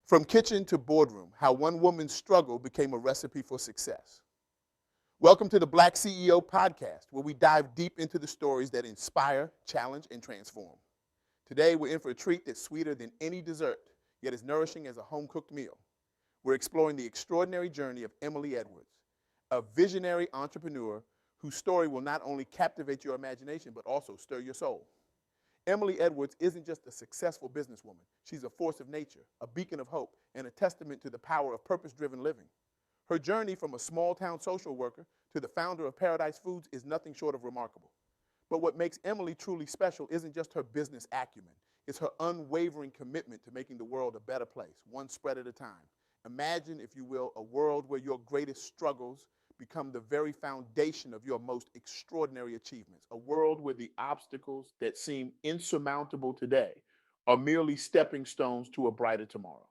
From kitchen to boardroom, how one woman's struggle became a recipe for success. Welcome to the Black CEO Podcast, where we dive deep into the stories that inspire, challenge, and transform. Today, we're in for a treat that's sweeter than any dessert, yet as nourishing as a home-cooked meal. We're exploring the extraordinary journey of Emily Edwards, a visionary entrepreneur whose story will not only captivate your imagination, but also stir your soul. Emily Edwards isn't just a successful businesswoman. She's a force of nature, a beacon of hope, and a testament to the power of purpose-driven living. Her journey from a small-town social worker to the founder of Paradise Foods is nothing short of remarkable. But what makes Emily truly special isn't just her business acumen. It's her unwavering commitment to making the world a better place, one spread at a time. Imagine, if you will, a world where your greatest struggles become the very foundation of your most extraordinary achievements. A world where the obstacles that seem insurmountable today are merely stepping stones to a brighter tomorrow.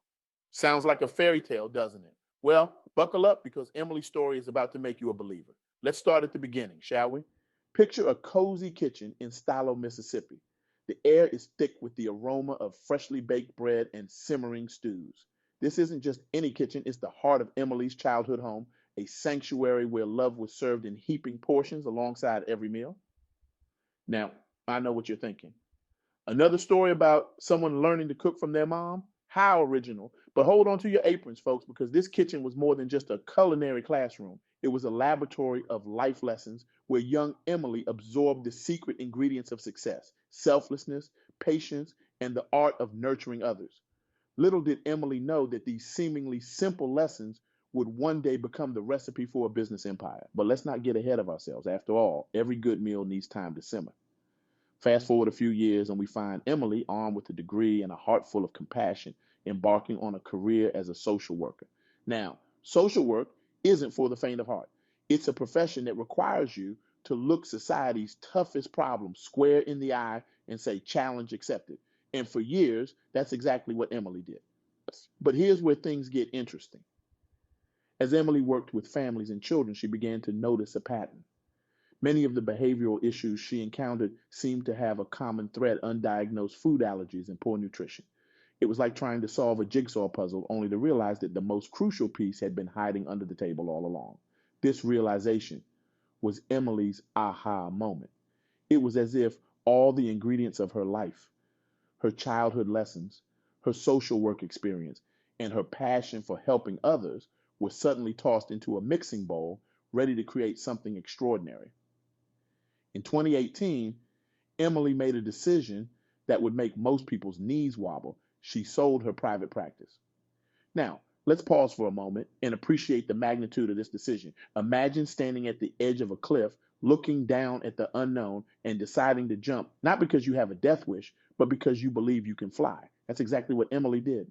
Sounds like a fairy tale, doesn't it? Well, buckle up because Emily's story is about to make you a believer. Let's start at the beginning, shall we? Picture a cozy kitchen in Stilo, Mississippi. The air is thick with the aroma of freshly baked bread and simmering stews. This isn't just any kitchen, it's the heart of Emily's childhood home, a sanctuary where love was served in heaping portions alongside every meal. Now, I know what you're thinking. Another story about someone learning to cook from their mom? How original. But hold on to your aprons, folks, because this kitchen was more than just a culinary classroom. It was a laboratory of life lessons where young Emily absorbed the secret ingredients of success: selflessness, patience, and the art of nurturing others. Little did Emily know that these seemingly simple lessons would one day become the recipe for a business empire. But let's not get ahead of ourselves. After all, every good meal needs time to simmer. Fast forward a few years, and we find Emily, armed with a degree and a heart full of compassion, embarking on a career as a social worker. Now, social work isn't for the faint of heart. It's a profession that requires you to look society's toughest problems square in the eye and say, challenge accepted. And for years, that's exactly what Emily did. But here's where things get interesting. As Emily worked with families and children, she began to notice a pattern. Many of the behavioral issues she encountered seemed to have a common thread: undiagnosed food allergies and poor nutrition. It was like trying to solve a jigsaw puzzle, only to realize that the most crucial piece had been hiding under the table all along. This realization was Emily's aha moment. It was as if all the ingredients of her life, her childhood lessons, her social work experience, and her passion for helping others were suddenly tossed into a mixing bowl, ready to create something extraordinary. In 2018, Emily made a decision that would make most people's knees wobble. She sold her private practice. Now, let's pause for a moment and appreciate the magnitude of this decision. Imagine standing at the edge of a cliff, looking down at the unknown and deciding to jump, not because you have a death wish, but because you believe you can fly. That's exactly what Emily did.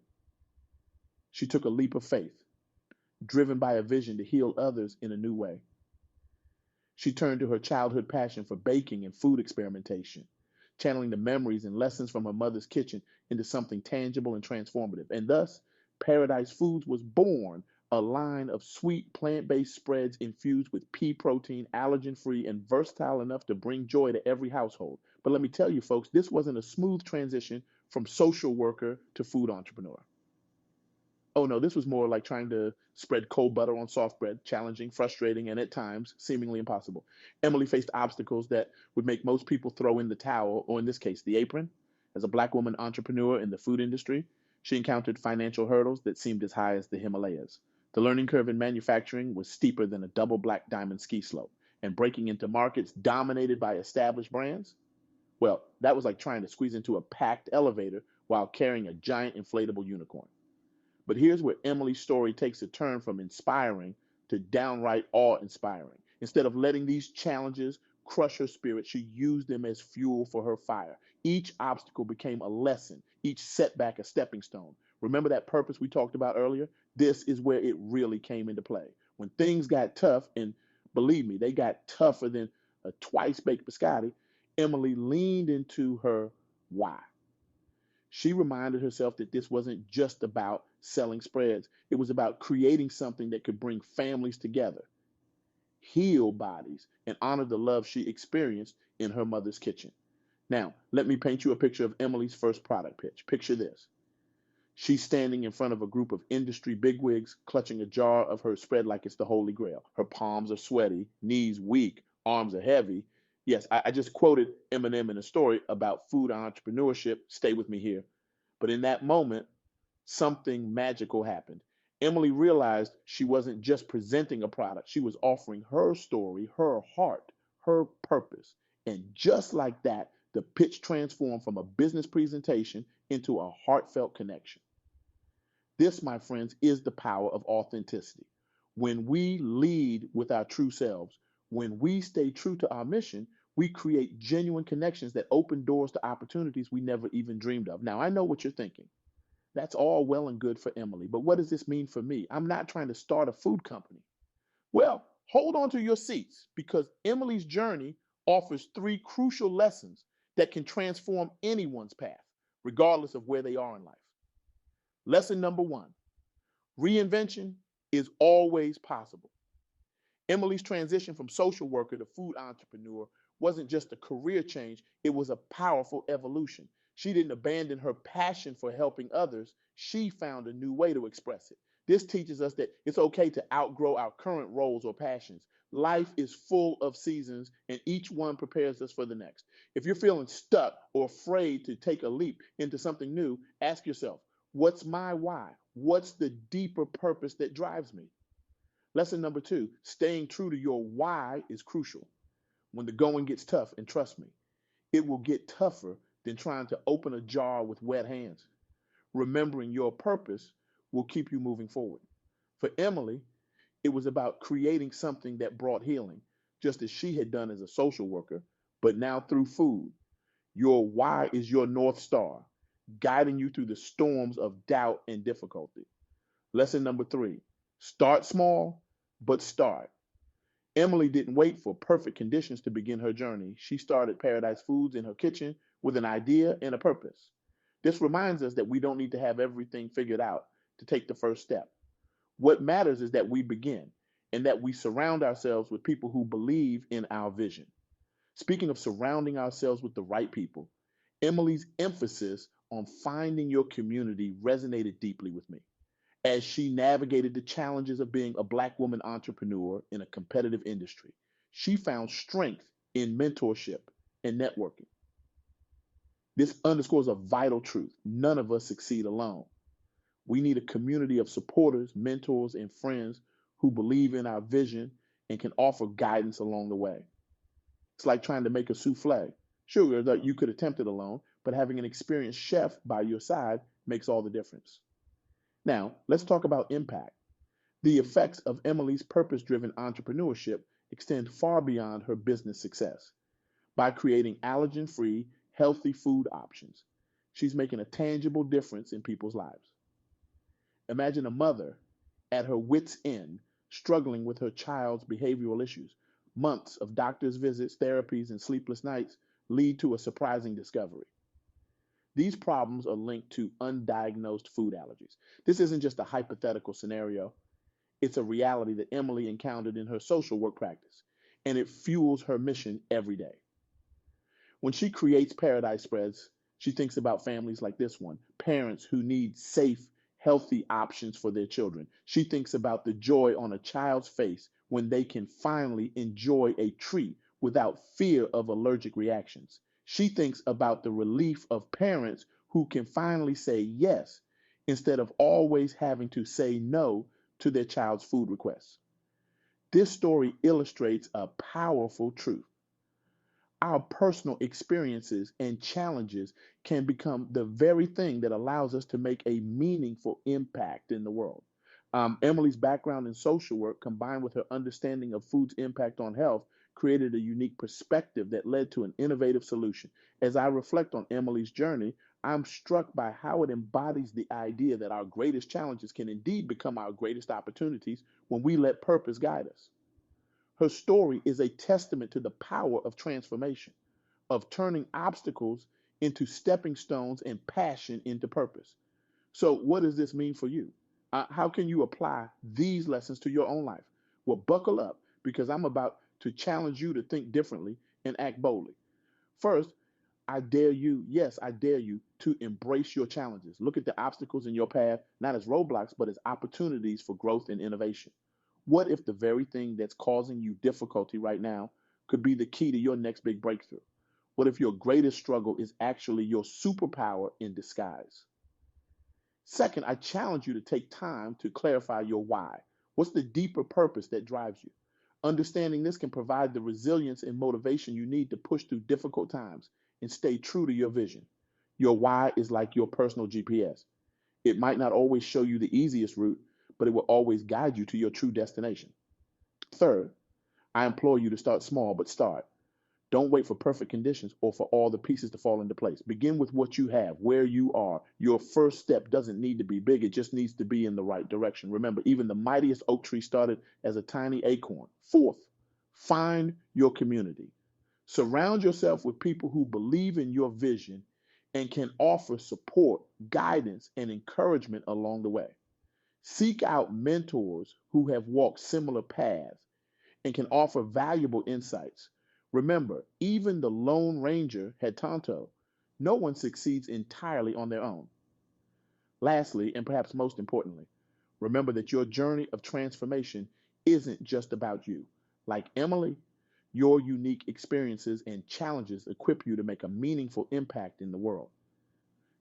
She took a leap of faith, driven by a vision to heal others in a new way. She turned to her childhood passion for baking and food experimentation, channeling the memories and lessons from her mother's kitchen into something tangible and transformative. And thus, Paradise Foods was born, a line of sweet plant-based spreads infused with pea protein, allergen-free, and versatile enough to bring joy to every household. But let me tell you, folks, this wasn't a smooth transition from social worker to food entrepreneur. Oh no, this was more like trying to spread cold butter on soft bread, challenging, frustrating, and at times seemingly impossible. Emily faced obstacles that would make most people throw in the towel, or in this case, the apron. As a Black woman entrepreneur in the food industry, she encountered financial hurdles that seemed as high as the Himalayas. The learning curve in manufacturing was steeper than a double black diamond ski slope, and breaking into markets dominated by established brands, well, that was like trying to squeeze into a packed elevator while carrying a giant inflatable unicorn. But here's where Emily's story takes a turn from inspiring to downright awe-inspiring. Instead of letting these challenges crush her spirit, she used them as fuel for her fire. Each obstacle became a lesson, each setback a stepping stone. Remember that purpose we talked about earlier? This is where it really came into play. When things got tough, and believe me, they got tougher than a twice-baked biscotti, Emily leaned into her why. She reminded herself that this wasn't just about selling spreads. It was about creating something that could bring families together, heal bodies, and honor the love she experienced in her mother's kitchen. Now, let me paint you a picture of Emily's first product pitch. Picture this. She's standing in front of a group of industry bigwigs, clutching a jar of her spread like it's the Holy Grail. Her palms are sweaty, knees weak, arms are heavy. Yes, I just quoted Eminem in a story about food entrepreneurship. Stay with me here. But in that moment, something magical happened. Emily realized she wasn't just presenting a product, she was offering her story, her heart, her purpose. And just like that, the pitch transformed from a business presentation into a heartfelt connection. This, my friends, is the power of authenticity. When we lead with our true selves, when we stay true to our mission, we create genuine connections that open doors to opportunities we never even dreamed of. Now, I know what you're thinking. That's all well and good for Emily, but what does this mean for me? I'm not trying to start a food company. Well, hold on to your seats because Emily's journey offers three crucial lessons that can transform anyone's path, regardless of where they are in life. Lesson number one, reinvention is always possible. Emily's transition from social worker to food entrepreneur wasn't just a career change, it was a powerful evolution. She didn't abandon her passion for helping others, she found a new way to express it. This teaches us that it's okay to outgrow our current roles or passions. Life is full of seasons, and each one prepares us for the next. If you're feeling stuck or afraid to take a leap into something new, ask yourself, what's my why? What's the deeper purpose that drives me? Lesson number two, staying true to your why is crucial. When the going gets tough, and trust me, it will get tougher than trying to open a jar with wet hands. Remembering your purpose will keep you moving forward. For Emily, it was about creating something that brought healing, just as she had done as a social worker, but now through food. Your why is your North Star, guiding you through the storms of doubt and difficulty. Lesson number three, start small, but start. Emily didn't wait for perfect conditions to begin her journey. She started Paradise Foods in her kitchen with an idea and a purpose. This reminds us that we don't need to have everything figured out to take the first step. What matters is that we begin and that we surround ourselves with people who believe in our vision. Speaking of surrounding ourselves with the right people, Emily's emphasis on finding your community resonated deeply with me. As she navigated the challenges of being a Black woman entrepreneur in a competitive industry, she found strength in mentorship and networking. This underscores a vital truth. None of us succeed alone. We need a community of supporters, mentors, and friends who believe in our vision and can offer guidance along the way. It's like trying to make a souffle. Sure, that you could attempt it alone, but having an experienced chef by your side makes all the difference. Now, let's talk about impact. The effects of Emily's purpose-driven entrepreneurship extend far beyond her business success. By creating allergen-free, healthy food options, she's making a tangible difference in people's lives. Imagine a mother at her wit's end, struggling with her child's behavioral issues. Months of doctor's visits, therapies, and sleepless nights lead to a surprising discovery. These problems are linked to undiagnosed food allergies. This isn't just a hypothetical scenario, it's a reality that Emily encountered in her social work practice, and it fuels her mission every day. When she creates Paradise Spreads, she thinks about families like this one, parents who need safe, healthy options for their children. She thinks about the joy on a child's face when they can finally enjoy a treat without fear of allergic reactions. She thinks about the relief of parents who can finally say yes instead of always having to say no to their child's food requests. This story illustrates a powerful truth. Our personal experiences and challenges can become the very thing that allows us to make a meaningful impact in the world. Emily's background in social work, combined with her understanding of food's impact on health, created a unique perspective that led to an innovative solution. As I reflect on Emily's journey, I'm struck by how it embodies the idea that our greatest challenges can indeed become our greatest opportunities when we let purpose guide us. Her story is a testament to the power of transformation, of turning obstacles into stepping stones and passion into purpose. So, what does this mean for you? How can you apply these lessons to your own life? Well, buckle up because I'm about to challenge you to think differently and act boldly. First, I dare you, yes, I dare you to embrace your challenges. Look at the obstacles in your path, not as roadblocks, but as opportunities for growth and innovation. What if the very thing that's causing you difficulty right now could be the key to your next big breakthrough? What if your greatest struggle is actually your superpower in disguise? Second, I challenge you to take time to clarify your why. What's the deeper purpose that drives you? Understanding this can provide the resilience and motivation you need to push through difficult times and stay true to your vision. Your why is like your personal GPS. It might not always show you the easiest route, but it will always guide you to your true destination. Third, I implore you to start small, but start. Don't wait for perfect conditions or for all the pieces to fall into place. Begin with what you have, where you are. Your first step doesn't need to be big. It just needs to be in the right direction. Remember, even the mightiest oak tree started as a tiny acorn. Fourth, find your community. Surround yourself with people who believe in your vision and can offer support, guidance, and encouragement along the way. Seek out mentors who have walked similar paths and can offer valuable insights. Remember, even the Lone Ranger had Tonto. No one succeeds entirely on their own. Lastly, and perhaps most importantly, remember that your journey of transformation isn't just about you. Like Emily, your unique experiences and challenges equip you to make a meaningful impact in the world.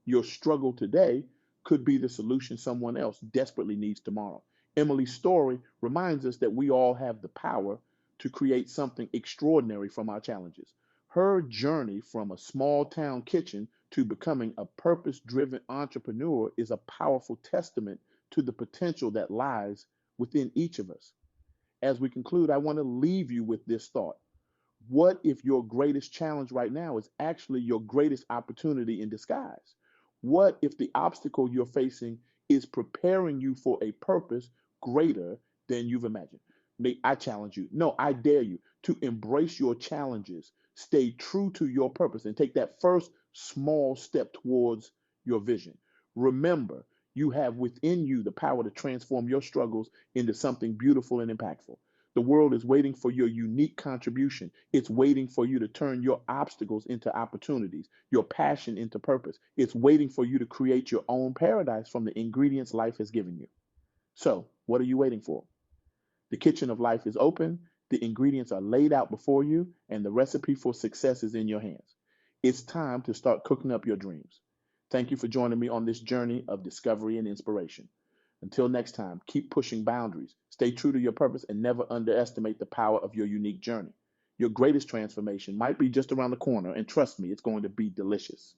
Your struggle today could be the solution someone else desperately needs tomorrow. Emily's story reminds us that we all have the power to create something extraordinary from our challenges. Her journey from a small town kitchen to becoming a purpose-driven entrepreneur is a powerful testament to the potential that lies within each of us. As we conclude, I want to leave you with this thought. What if your greatest challenge right now is actually your greatest opportunity in disguise? What if the obstacle you're facing is preparing you for a purpose greater than you've imagined? I challenge you. No, I dare you to embrace your challenges, stay true to your purpose, and take that first small step towards your vision. Remember, you have within you the power to transform your struggles into something beautiful and impactful. The world is waiting for your unique contribution. It's waiting for you to turn your obstacles into opportunities, your passion into purpose. It's waiting for you to create your own paradise from the ingredients life has given you. So, what are you waiting for? The kitchen of life is open, the ingredients are laid out before you, and the recipe for success is in your hands. It's time to start cooking up your dreams. Thank you for joining me on this journey of discovery and inspiration. Until next time, keep pushing boundaries, stay true to your purpose, and never underestimate the power of your unique journey. Your greatest transformation might be just around the corner, and trust me, it's going to be delicious.